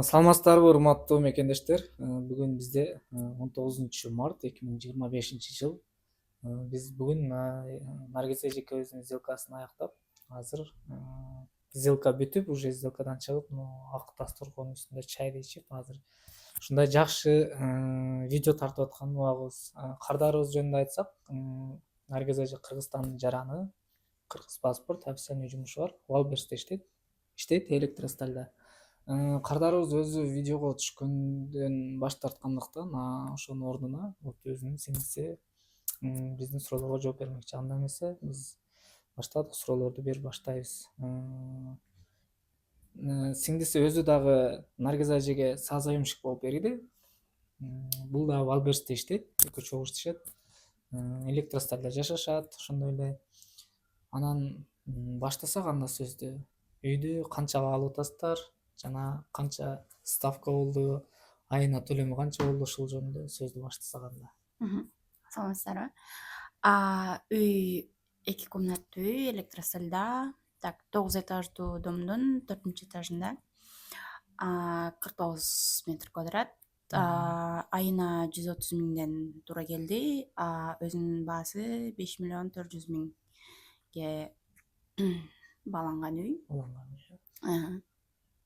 Саламатсыздарбы урматтуу мекендештер. Бүгүн бизде 19 март 2025 жыл. Биз бүгүн Наргиз эжекебиздин сделкасын аяктап, азыр сделка бүтүп, уже сделкадан чыгып, ак дасторконун үстүндө чайды ичип, азыр ушундай жакшы видео тартып аткан убагыбыз. Кардарыбыз жөнүндө айтсак, Наргиз эже Кыргызстандын жараны, кыргыз паспорт, официальный жумушу бар. Валберсте иштейт, электросталда. Кардарыбыз өзү видеого түшкөндөн баш тарткандыктан, ошонун ордуна өзүнүн сиңдиси биздин суроолорго жооп бермекчи. Анда эмесе биз баштадык, суроолорду берип баштайбыз. Сиңдиси өзү дагы Наргиз эжеге саазаемщик болуп берди. Бул да Валберсте иштейт, экөө чогуу иштешет. Электросталда жашашат, ошондой эле. Анан баштасак анда сөздү. Үйдү канчага алып атасыздар жана канча ставка болду, айына төлөмү канча болду, ушул жөнүндө сөздү баштасак анда. Саламатсыздарбы. Үй 2 комнаттуу үй, электросталда. Так, 9 этаждуу домдун 4 этажында. 49 метр квадрат. Айына 130 миңден туура келди. Өзүнүн баасы 5 миллион 400 миңге бааланган үй.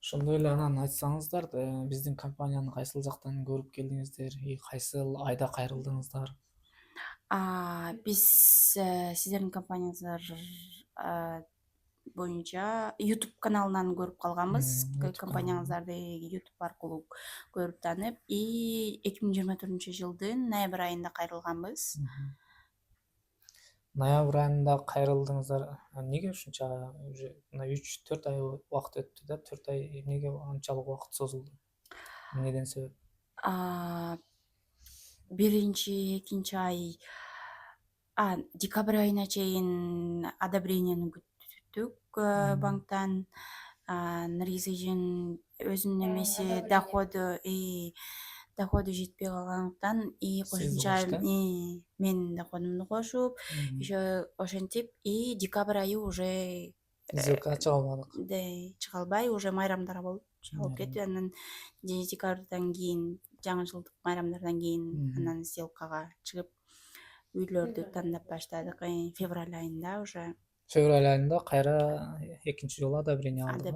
Ошондой эле анан айтсаңыздар, биздин компанияны кайсыл жактан көрүп келдиңиздер, кайсыл айда кайрылдыңыздар? Биз сиздердин компанияңыздар боюнча YouTube каналынан көрүп калганбыз. Компанияңыздарды YouTube аркылуу көрүп таанып, 2024 жылдын ноябрь айында кайрылганбыз. Ноябрь айында кайрылдыңыздар. Эмнеге ушунча уже 3-4 ай убакыт өттү да, 4 ай эмнеге анчалык убакыт созулду? Эмнеден себеп? Биринчи, экинчи ай, декабрь айына чейин одобрениени күттүк банктан. Наргиз эженин өзүнүн эмеси доходу жетпей калгандыктан, кошумча менин доходумду кошуп, еще ошентип, декабрь айы уже Сделка чыга алмадык. Чыга албай, уже майрамдар болуп чыгып кетти. Анан декабрдан кийин, жаңы жылдык майрамдардан кийин анан сделкага чыгып, үйлөрдү тандап баштадык. Февраль айында уже. Февраль айында кайра экинчи жолу одобрение алдык.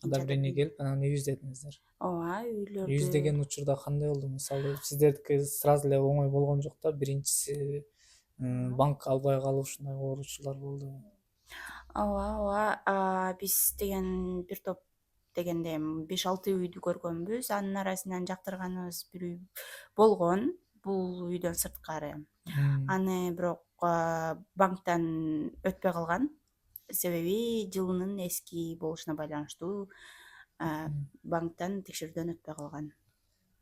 Одобрение келип, анан үй издедиңиздер. Ооба, үйлөрдү. Үй издеген учурда кандай болду? Мисалы, сиздердики сразу эле оңой болгон жок да. Биринчиси банк албай калып ушундай ооручулар болду. Ооба, биз деген бир топ дегенде 5-6 үйдү көргөнбүз. Анын арасынан жактырганыбыз бир үй болгон, бул үйдөн сырткары. Аны бирок банктан өтпөй калган. Себеби жылынын эски болушуна байланыштуу банктан текшерүүдөн өтпөй калган.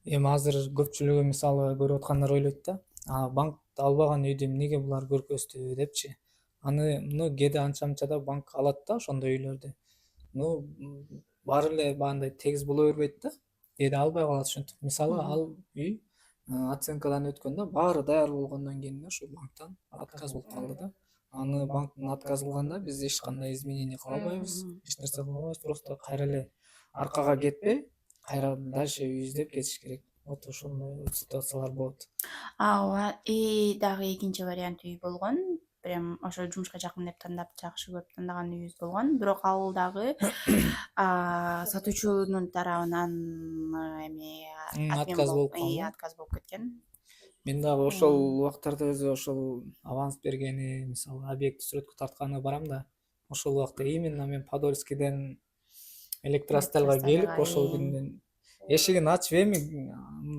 Эми азыр көпчүлүгү мисалы көрүп аткандар ойлойт да, банк албаган үйдү эмнеге булар көркөздү депчи. Аны кээде анча-мынча банк алат да ошондой үйлөрдү. Баары эле баягындай тегиз боло бербейт да. Кээде албай калат ошентип. Мисалы, ал үй оценкадан өткөндө баары даяр болгондон кийин ошол банктан отказ болуп калды да. Аны банктан отказ кылганда биз эч кандай изменение кыла албайбыз, эч нерсе кыла албайбыз. Просто кайра эле аркага кетпей, кайра дальше үй издеп кетиш керек. Вот ошондой ситуациялар болот. Ооба, дагы экинчи вариант үй болгон. Прям ошо жумушка жакын деп тандап, жакшы көрүп тандаган үйүбүз болгон. Бирок ал дагы сатуучунун тарабынан Отказ болуп калды. Отказ болуп кеткен. Мен дагы ошол убактарда өзү ошол аванс бергени, мисалы, объект сүрөткө тартканы барам да. Ошол убакта именно мен Подольскийден электросталга келип, ошол күндүн эшигин ачып эми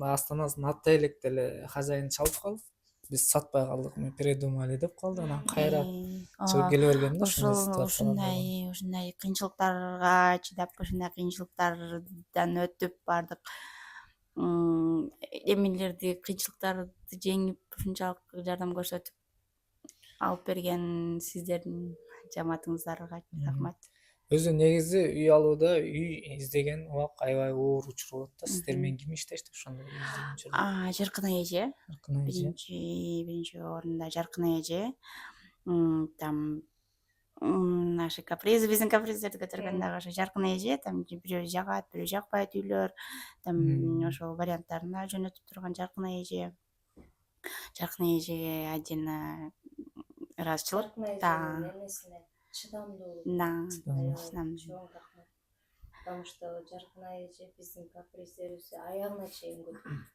астанасын аттай электе эле хозяин чалып калып, биз сатпай калдык. Мен передумали деп калды, анан кайра чыгып келе бергем да. Ушундай кыйынчылыктарга чыдап, ушундай кыйынчылыктардан өтүп бардык. Эмелерди, кыйынчылыктарды жеңип, ушунчалык жардам көрсөтүп алып берген сиздердин жамаатыңыздарга рахмат. Өзү негизи үй алууда үй издеген убак аябай оор учур болот да. Сиздер менен ким иштешти ошондой үй издеген учурда? Жаркын эже. Биринчи орунда Жаркын эже. Там Наши капризы, биздин каприздерди көтөргөндө ошо жаркын эже там бирөө жагат, бирөө жакпайт үйлөр, там ошол варианттарына жөнөтүп турган жаркын эже. Жаркын эжеге отдельно ыраазычылык. Эмесине чыдамдуулугу Да, чоң рахмат. Потому что жаркын эже биздин каприздерибизди аягына чейин көтөрөт.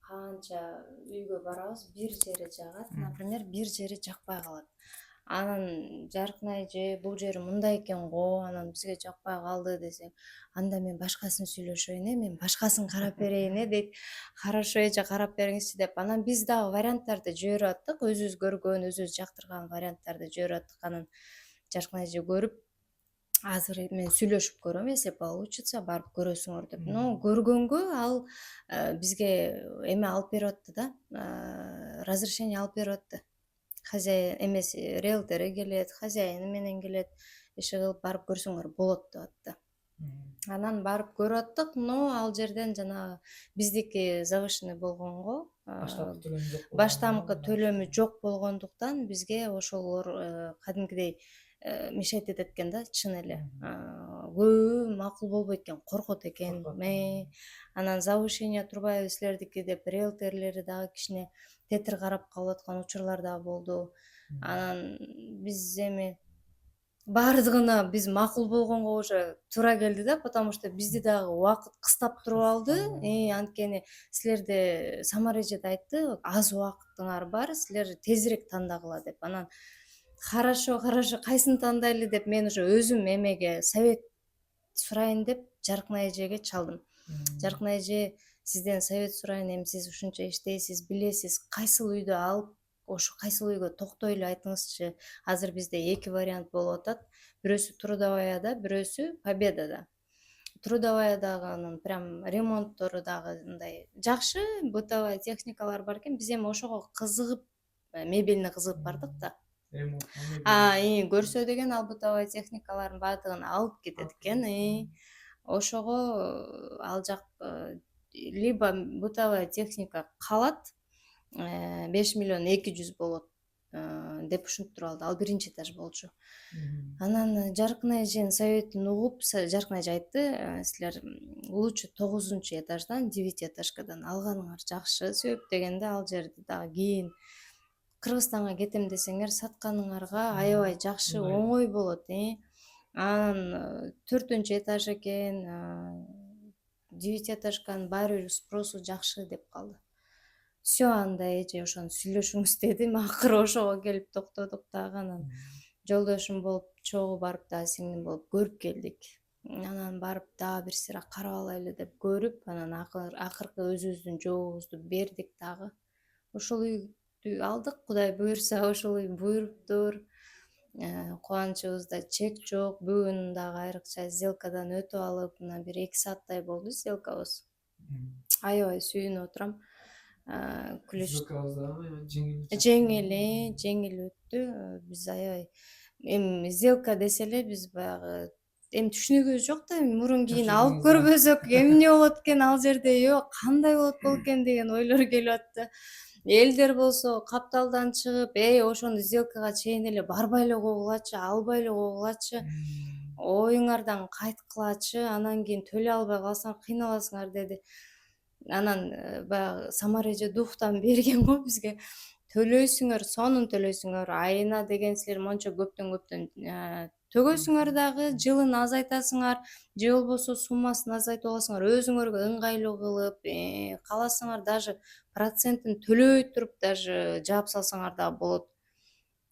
Канча үйгө барабыз, бир жери жагат, например, бир жери жакпай калат. Анан жаркын эже бул жери мындай экен го, анан бизге жакпай калды десек, анда мен башкасын сүйлөшөйүн, мен башкасын карап берейин, дейт. Хорошо эже карап бериңизчи деп. Анан биз дагы варианттарды жиберип аттык, өзүбүз көргөн, өзүбүз жактырган варианттарды жиберип аттык. Анан жаркын эже көрүп, азыр мен сүйлөшүп көрөм, если получится барып көрөсүңөр деп. Но көргөнгө ал бизге эме алып берип атты да, разрешение алып берип атты. Хозяин эмеси риэлтору келет, хозяины менен келет, иши кылып барып көрсөңөр болот деп атты. Анан барып көрүп аттык, но ал жерден жанагы биздики завышенный болгонго, баштамкы төлөмү жок болгондуктан бизге ошолор кадимкидей мешать этет экен да, чын эле. Көбү макул болбойт экен, коркот экен. Анан завышение турбайбы силердики деп риэлторлери дагы кичине тетир карап калып аткан учурлар дагы болду. Анан биз эми баардыгына биз макул болгонго уже туура келди да, потому что бизди дагы убакыт кыстап туруп алды. Анткени силерде Самар эже да айтты, аз убакытыңар бар, силер тезирээк тандагыла деп. Анан хорошо, кайсын тандайлы деп мен уже өзүм эмеге совет сурайын деп жаркын эжеге чалдым. Жаркын эже, сизден совет сурайын, эми сиз ушунча иштейсиз, билесиз, кайсыл үйдү алып, ошо кайсыл үйгө токтойлу айтыңызчы. Азыр бизде эки вариант болуп атат. Бирөөсү Трудоваяда, бирөөсү Победада. Трудоваядагы анын прям ремонттору дагы мындай жакшы, бытовая техникалар бар экен. Биз эми ошого кызыгып, мебелине кызыгып бардык да. Көрсө деген ал бытовая техникалардын баардыгын алып кетет экен. Ошого ал жак либо бытовая техника калат, 5 миллион 200 болот деп ушинтип туруп алды. Ал биринчи этаж болчу. Анан жаркын эженин советин угуп, жаркын эже айтты, силер лучше 9 этаждан, 9 этажкадан алганыңар жакшы, себеп дегенде ал жерди дагы кийин Кыргызстанга кетем десеңер сатканыңарга аябай жакшы, оңой болот. Анан 4 этаж экен, 9 этажканын баары бир спросу жакшы деп калды. Все, анда эже ошону сүйлөшүңүз деди. Акыры ошого келип токтодук дагы. Анан жолдошум болуп чогуу барып дагы сиңдим болуп көрүп келдик. Анан барып дагы бир сыйра карап алайлы деп көрүп, анан акыркы өзүбүздүн жообубузду бердик дагы. Ошол үйдү алдык, Кудай буйрса ошол үй буйруптур. Кубанычыбызда чек жок. Бүгүн дагы айрыкча сделкадан өтүп алып, мына бир 2 сааттай болду сделкабыз. Аябай сүйүнүп отурам. Жеңил өттү. Биз аябай эми сделка десе эле биз баягы эми түшүнүгүбүз жок да, мурун кийин алып көрбөсөк эмне болот экен ал жерде, кандай болот экен деген ойлор келип атты. Элдер болсо капталдан чыгып, ошону сделкага чейин эле барбай эле койгулачы, албай эле койгулачы, оюңардан кайткылачы, анан кийин төлөй албай калсаң кыйналасыңар деди. Анан баягы Самар эже духтан берген го бизге. Төлөйсүңөр, сонун төлөйсүңөр. Айына деген силер мончо көптөн төгөсүңөр дагы, жылын азайтасыңар, же болбосо суммасын азайтып аласыңар, өзүңөргө ыңгайлуу кылып, кааласаңар даже процентин төлөбөй туруп даже жаап салсаңар дагы болот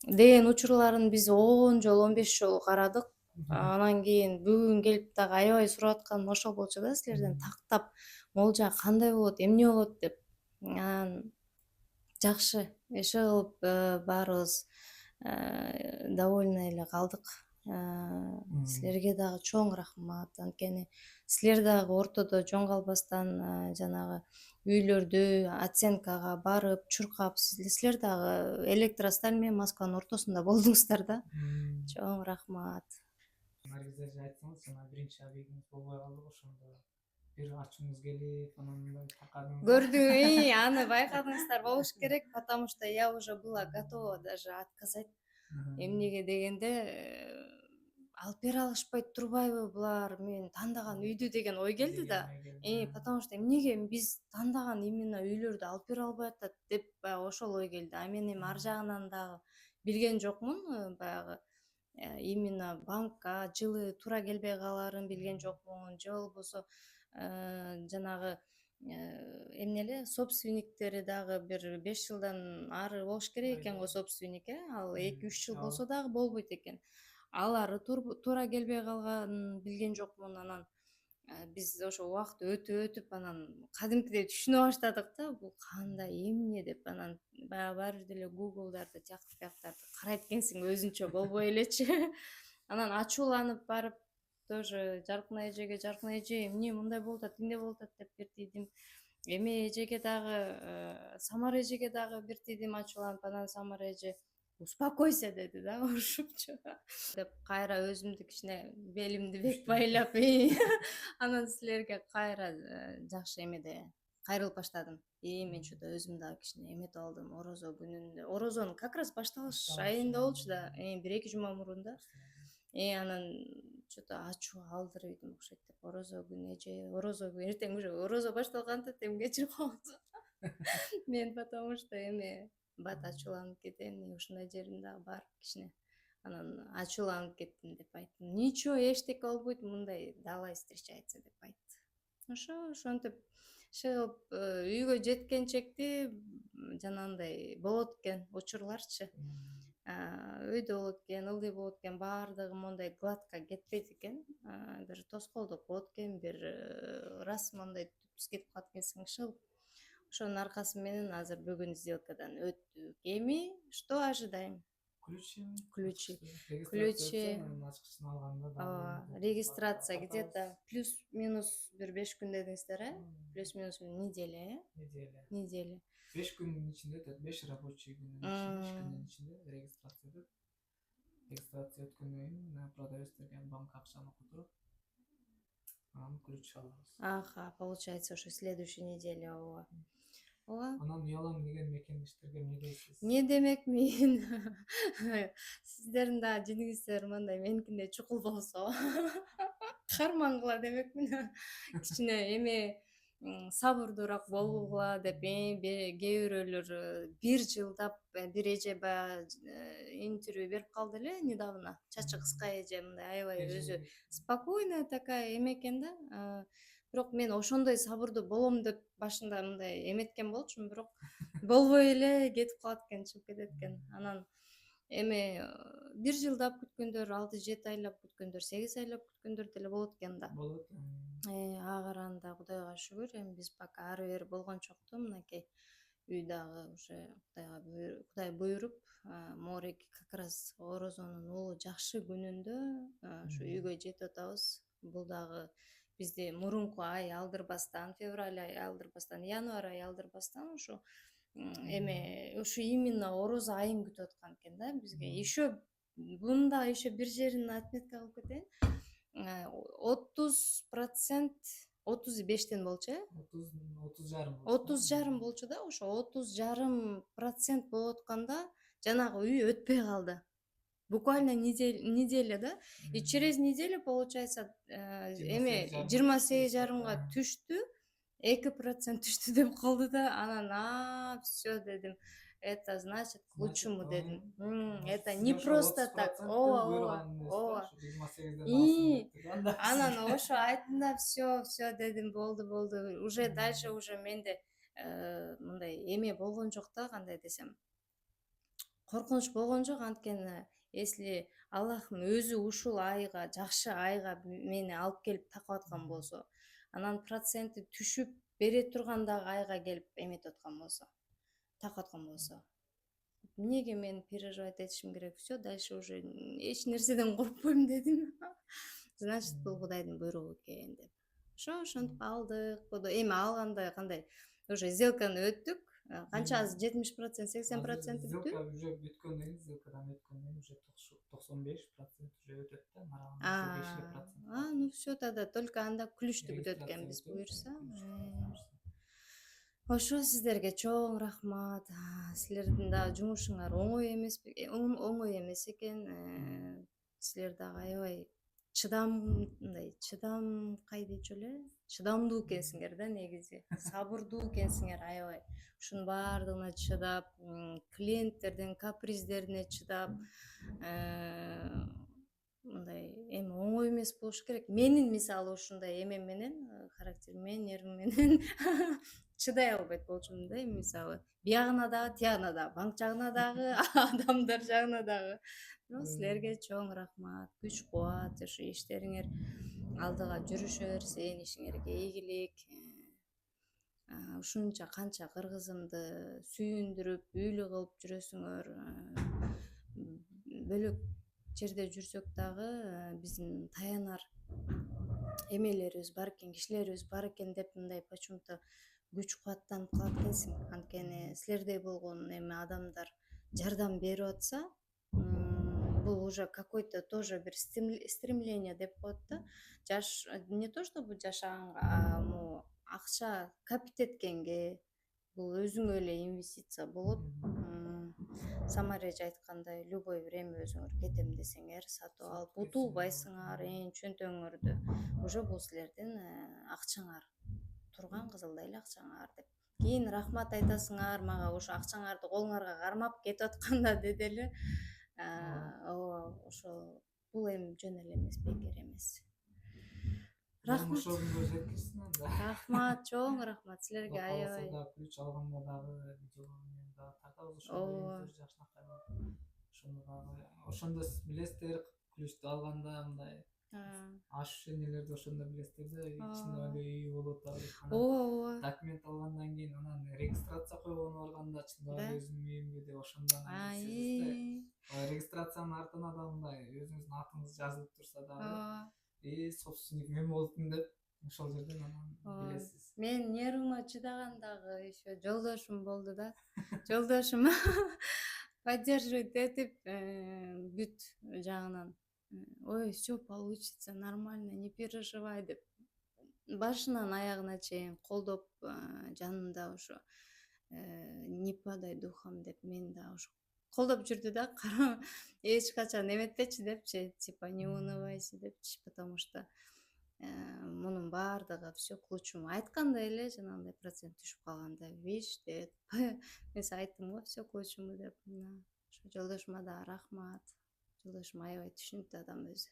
деген учурларын биз 10 жолу, 15 жолу карадык. Анан кийин бүгүн келип дагы аябай сурап атканым ошол болчу да, силерден тактап молжа кандай болот, эмне болот деп. Жакшы, иши кылып баарыбыз довольно эле калдык. Силерге дагы чоң рахмат. Анткени силер дагы ортодо жоң калбастан жанагы үйлөрдү оценкага барып, чуркап, силер дагы Электросталь менен Москванын ортосунда болдуңуздар да. Чоң рахмат. Наргиз эже айтсаңыз, жана биринчи объектиңиз болбой калды, ошондо бир ачууңуз келип, анан мындай такадыңыз. Көрдүң, аны байкадыңыздар болуш керек, потому что я уже была готова даже отказать. Эмнеге дегенде алып бере алышпай турбайбы булар мен тандаган үйдү деген ой келди да. Потому что эмнеге биз тандаган именно үйлөрдү алып бере албай атат деп баягы ошол ой келди. А мен эми ар жагынан дагы билген жокмун, баягы именно банкка жылы туура келбей калаарын билген жокмун, же болбосо жанагы эмне эле собственниктери дагы бир 5 жылдан ары болуш керек экен го собственник, ал 2-3 жыл болсо дагы болбойт экен. Алары туура келбей калганын билген жокмун. Анан биз ошо убакыт өтүп анан кадимкидей түшүнө баштадык да, бул кандай эмне деп. Анан баягы баары бир деле гуглдарды тиякты бияктарды карайт экенсиң, өзүнчө болбой элечи. Анан ачууланып барып тоже Жаркын эже эмне мындай болуп атат, тиндей болуп атат деп бир тийдим. Эме эжеге дагы Самара эжеге дагы бир тийдим ачууланып. Анан Самара эже успокойся деди да, урушупчу деп кайра өзүмдү кичине белимди бек байлап анан силерге кайра жакшы эмеде кайрылып баштадым. Мен что-то өзүм дагы кичине эметип алдым. Орозо күнүндө, орозонун как раз башталыш айында болчу да, 1-2 жума мурун да. Анан что-то ачуу алдырып идим окшойт деп. Орозо күнү эртең уже орозо башталганда эми кечирип коңузу. Мен потому что эме бат ачууланып кетем, ушундай жерим дагы бар кичине. Анан ачууланып кеттим деп айттым. Ничего, эчтеке болбойт, мындай давай встречаться деп айтты. Ошентип чыгып үйгө жеткенчекти жанагындай болот экен учурларчы. Өйдө болот экен, ылдый болот экен, баардыгы мондай гладко кетпейт экен. Бир тоскоолдук болот экен, бир раз мондай түпсүз кетип калат экенсиң шыл. Ошонун аркасы менен азыр бүгүн сделкадан өттүк. Эми что ожидаем? Ключи. Ачкычын алганда дагы регистрация где-то плюс-минус бир 5 күн дедиңиздер, плюс-минус неделя. 5 күнүн ичинде өтөт, 5 рабочий күнүн ичинде, 3 күнүн ичинде регистрация өтөт. Регистрация өткөндөн кийин продавецтерге банк акчаны которуп, анан ключ алабыз. Получается, ошо следующей неделе ооба. Анан уялам деген мекендештерге эмне дейсиз? Не демекмин? Сиздердин дагы жиниңиздер мындай меникиндей чукул болсо кармангыла демекмин. Кичине эме сабырдуураак болгула деп. Кээ бирөөлөр 1 жылдап бир эже баягы интервью берип калды эле недавно. Чачы кыска эже, мындай аябай өзү спокойная такая эме экен да. Бирок мен ошондой сабырдуу болом деп башында мындай эметкен болчумун, бирок болбой эле кетип калат экен, чыгып кетет экен. Анан эме 1 жылдап күткөндөр, 6-7 айлап күткөндөр, 8 айлап күткөндөр деле болот экен да. Болот. Агаранда Кудайга шүгүр, эми биз пока ары бери болгончокту, мынакей үй дагы уже Кудай буйруп, Морик как раз орозонун улуу жакшы күнүндө ушу үйгө жетип атабыз. Бул дагы бизди мурунку ай алдырбастан, февраль ай алдырбастан, январь ай алдырбастан ушу эме ушу именно орозо айын күтүп аткан экен да бизге. Еще бунда еще бир жерин отметка кылып кетейин. 30%, 35тен болчу, 30,5 болчу да. Ошо 30,5% болуп атканда жанагы үй өтпөй калды. Буквально неделя, да? И через неделю, получается, эме 28,5-га түштү, 2% түштү деп калды да. Анан всё дедим. Это значит к лучшему дедим. Это не просто так. Ооба. Анан ошо айттым да, всё дедим, болду. Уже дальше уже менде мындай эме болгон жок да, кандай десем. Коркунуч болгон жок, анткени если Аллахым өзү ушул айга, жакшы айга мени алып келип такап аткан болсо, анан проценти түшүп бере тургандагы айга келип эметип аткан болсо, такап аткан болсо, эмнеге мен переживать этишим керек? Всё, дальше уже эч нерседен коркпойм дедим. Значит, бул Кудайдын буйругу экен деп. Ошентип алдык. Эми алганда кандай? Уже сделканы өттүк. Канча азыр 70%, 80% бүттү. Сделка уже бүткөндөн кийин, сделкадан өткөндөн кийин уже 95% уже өтөт да, мараган 5%. Ну всё тогда, только анда ключтү күтөт экенбиз, буюрса. Ошо сиздерге чоң рахмат. Силердин да жумушуңар оңой эмес экен. Силер дагы аябай чыдамкай дейчү эле, чыдамдуу экенсиңер да негизи. Сабырдуу экенсиңер аябай. Ушунун баардыгына чыдап, клиенттердин каприздерине чыдап, мындай эми оңой эмес болуш керек. Менин мисалы ушундай эмем менен, характерим менен, нервим менен чыдай албайт болчумун да, эми мисалы биягына дагы, тиягына дагы, банк жагына дагы, адамдар жагына дагы. Бирок силерге чоң рахмат, күч кубат, ушу иштериңер алдыга жүрүшө берсин, ишиңерге ийгилик. Ушунча канча кыргызымды сүйүндүрүп, үйлүү кылып жүрөсүңөр. Бөлөк жерде жүрсөк дагы биздин таянар эмелерибиз бар экен, кишилерибиз бар экен деп мындай почему-то күч кубаттанып калат экенсиң. Анткени силердей болгон эми адамдар жардам берип атса, бул уже какой-то тоже бир стремление деп коет да. Не то чтобы жашаганга, могу акча капит эткенге, бул өзүңө эле инвестиция болот. Самар эже айткандай, любой время өзүңөр кетем десеңер сатып алып утулбайсыңар, чөнтөгүңөрдү. Уже бул силердин акчаңар, турган кызылдай эле акчаңар деп. Кийин рахмат айтасыңар мага, ошо акчаңарды колуңарга кармап кетип атканда деди эле. Ооба, ошо бул эми жөн эле эмес, бекер эмес. Рахмат. Ошондо жеткирсиң анда. Рахмат, чоң рахмат силерге аябай. Ключ алганда дагы видеолорун дагы тартабыз ошондо жакшынакай. Ошондо дагы ошондо билесиздер, ключту алганда мындай ощущениялерди ошондо билесиздер да, ичинде эле үй болуп атат. Ооба. Документ алгандан кийин анан регистрация койгону барганда чындап эле өзүмдүн үйүмбү деп ошондон регистрациянын артына да мындай өзүңүздүн атыңыз жазылып турса дагы собственник мен болдум деп ошол жерден анан билесиз. Мен нервыма чыдагандагы еще жолдошум болду да. Жолдошум поддерживать этип бүт жагынан. Ой, все получится, нормально, не переживай деп. Башынан аягына чейин колдоп, жанымда ошо не падай духом деп мен да ошо колдоп жүрдү да, эч качан эметпечи депчи, типа не унывайся депчи, потому что мунун баардыгы все к лучшему. Айткандай эле жанагындай процент түшүп калганда, видишь деп. Мен айттым го все к лучшему деп. Ошо жолдошума да рахмат. Жолдошум аябай түшүнүктүү адам өзү.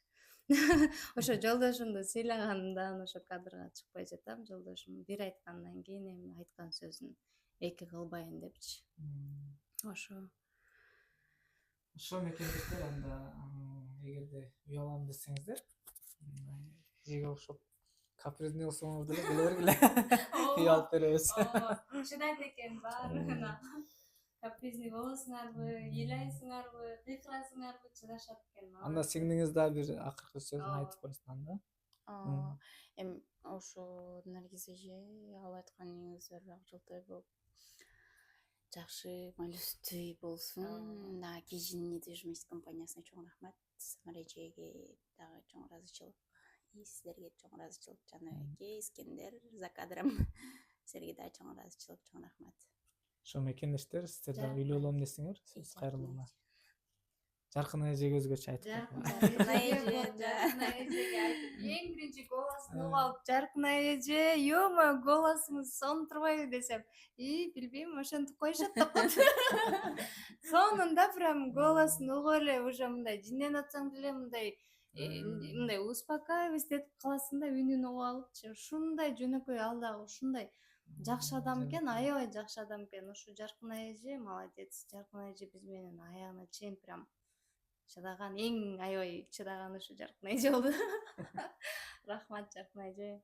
Ошо жолдошумду сыйлаганымдан ошо кадрга чыкпай жатам. Жолдошум бир айткандан кийин эми айткан сөзүн эки кылбайын депчи. Ошо Мекендештер, анда эгерде үй алам десеңиздер, эге окшоп капризный болсоңуз деле келе бергиле. Үй алып беребиз. чыдайт экен баарына. Капризный болосуңарбы, ыйлайсыңарбы, кыйкырасыңарбы, чыдашат экен. Анда сиңдиңиз да бир акыркы сөзүн айтып койсун анда. Эми ошо Наргиз эже ал айтканыңыз ак жылтай болуп жакшы маалюстүү үй болсун. Кижин недвижимость компаниясына чоң рахмат. Самар эжеге дагы чоң ыраазычылык. Сиздерге чоң ыраазычылык. Жаныбеке, Искендер за кадром. Силерге да чоң ыраазычылык, чоң рахмат. Ошо мекендештер, сиздер да үйлүү болом десеңер, сөз кайрылма. Жаркын эжеге өзгөчө айтып койгон. Жаркын эжеге эң биринчи голосун угуп, Жаркын эже, ё-моё, голосуңуз сонуп турбайбы десем, билбейм, ошентип коюшат да коет. Сонунда прям голосун угуп эле уже мындай жинден атсаң деле мындай успокаивать этип каласың да, үнүн угуп алыпчы. Ушундай жөнөкөй, ал дагы ушундай жакшы адам экен, аябай жакшы адам экен. Ушу Жаркын эже молодец. Жаркын эже биз менен аягына чейин прям чыдаган, эң аябай чыдаган ушу Жаркын эже болду. Рахмат, Жаркын эже.